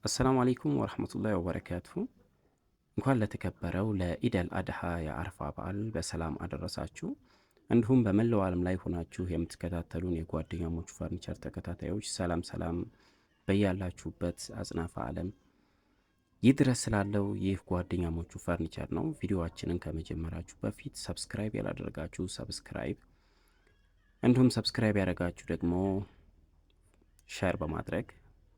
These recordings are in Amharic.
አሰላሙ አለይኩም ወረህመቱላሂ ወበረካቱሁ። እንኳን ለተከበረው ለኢደል አድሃ የአረፋ በዓል በሰላም አደረሳችሁ። እንዲሁም በመላው ዓለም ላይ ሆናችሁ የምትከታተሉን የጓደኛሞች ፈርኒቸር ተከታታዮች ሰላም ሰላም በያላችሁበት አጽናፈ ዓለም ይድረስ ስላለው ይህ ጓደኛሞቹ ፈርኒቸር ነው። ቪዲዮአችንን ከመጀመራችሁ በፊት ሰብስክራይብ ያላደረጋችሁ ሰብስክራይብ፣ እንዲሁም ሰብስክራይብ ያደረጋችሁ ደግሞ ሼር በማድረግ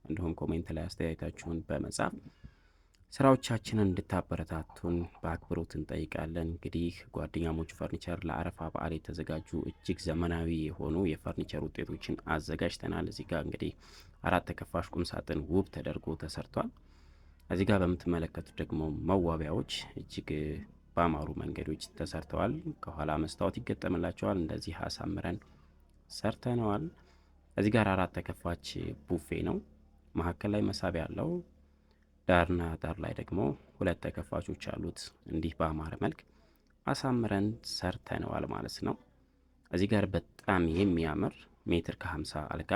እንዲሁም ኮሜንት ላይ አስተያየታችሁን በመጻፍ ስራዎቻችንን እንድታበረታቱን በአክብሮት እንጠይቃለን። እንግዲህ ጓደኛሞች ፈርኒቸር ለአረፋ በዓል የተዘጋጁ እጅግ ዘመናዊ የሆኑ የፈርኒቸር ውጤቶችን አዘጋጅተናል። እዚህ ጋር እንግዲህ 4 ተከፋሽ ቁም ሳጥን ውብ ተደርጎ ተሰርቷል። እዚህ ጋር በምትመለከቱት ደግሞ መዋቢያዎች እጅግ በአማሩ መንገዶች ተሰርተዋል። ከኋላ መስታወት ይገጠምላቸዋል። እንደዚህ አሳምረን ሰርተነዋል። እዚህ ጋር 4 ተከፋች ቡፌ ነው። መሀከል ላይ መሳቢያ አለው። ዳርና ዳር ላይ ደግሞ 2 ተከፋቾች አሉት። እንዲህ በአማረ መልክ አሳምረን ሰርተነዋል ማለት ነው። እዚህ ጋር በጣም የሚያምር ሜትር ከ50 አልጋ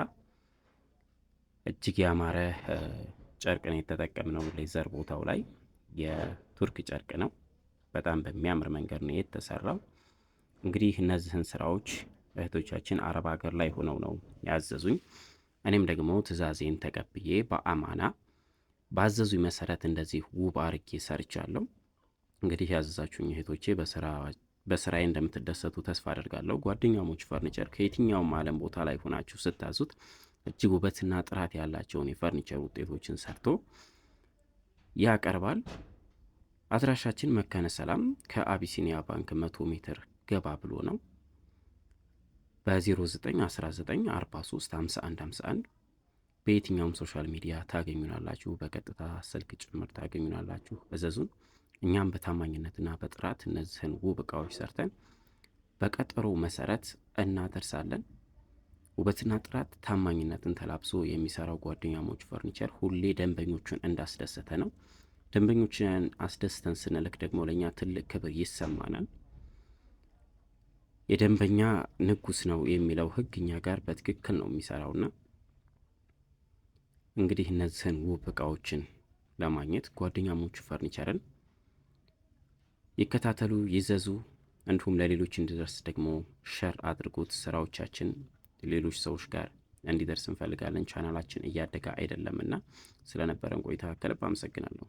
እጅግ ያማረ ጨርቅ ነው የተጠቀምነው። ሌዘር ቦታው ላይ የቱርክ ጨርቅ ነው። በጣም በሚያምር መንገድ ነው የተሰራው። እንግዲህ እነዚህን ስራዎች እህቶቻችን አረብ ሀገር ላይ ሆነው ነው ያዘዙኝ። እኔም ደግሞ ትዕዛዜን ተቀብዬ በአማና ባዘዙኝ መሰረት እንደዚህ ውብ አርጌ ሰርቻለሁ። እንግዲህ ያዘዛችሁኝ እህቶቼ በስራዬ እንደምትደሰቱ ተስፋ አደርጋለሁ። ጓደኛሞች ፈርኒቸር ከየትኛውም ዓለም ቦታ ላይ ሆናችሁ ስታዙት እጅግ ውበትና ጥራት ያላቸውን የፈርኒቸር ውጤቶችን ሰርቶ ያቀርባል። አድራሻችን መካነ ሰላም ከአቢሲኒያ ባንክ 100 ሜትር ገባ ብሎ ነው። በ0919435151 በየትኛውም ሶሻል ሚዲያ ታገኙናላችሁ። በቀጥታ ስልክ ጭምር ታገኙናላችሁ። እዘዙን። እኛም በታማኝነትና በጥራት እነዚህን ውብ እቃዎች ሰርተን በቀጠሮ መሰረት እናደርሳለን። ውበትና ጥራት ታማኝነትን ተላብሶ የሚሰራው ጓደኛሞች ፈርኒቸር ሁሌ ደንበኞቹን እንዳስደሰተ ነው። ደንበኞችን አስደስተን ስንልክ ደግሞ ለእኛ ትልቅ ክብር ይሰማናል። የደንበኛ ንጉስ ነው የሚለው ህግ እኛ ጋር በትክክል ነው የሚሰራውና እንግዲህ እነዚህን ውብ እቃዎችን ለማግኘት ጓደኛሞቹ ፈርኒቸርን ይከታተሉ፣ ይዘዙ። እንዲሁም ለሌሎች እንዲደርስ ደግሞ ሸር አድርጉት። ስራዎቻችን ሌሎች ሰዎች ጋር እንዲደርስ እንፈልጋለን። ቻናላችን እያደገ አይደለምና ስለነበረን ቆይታ ከልብ አመሰግናለሁ።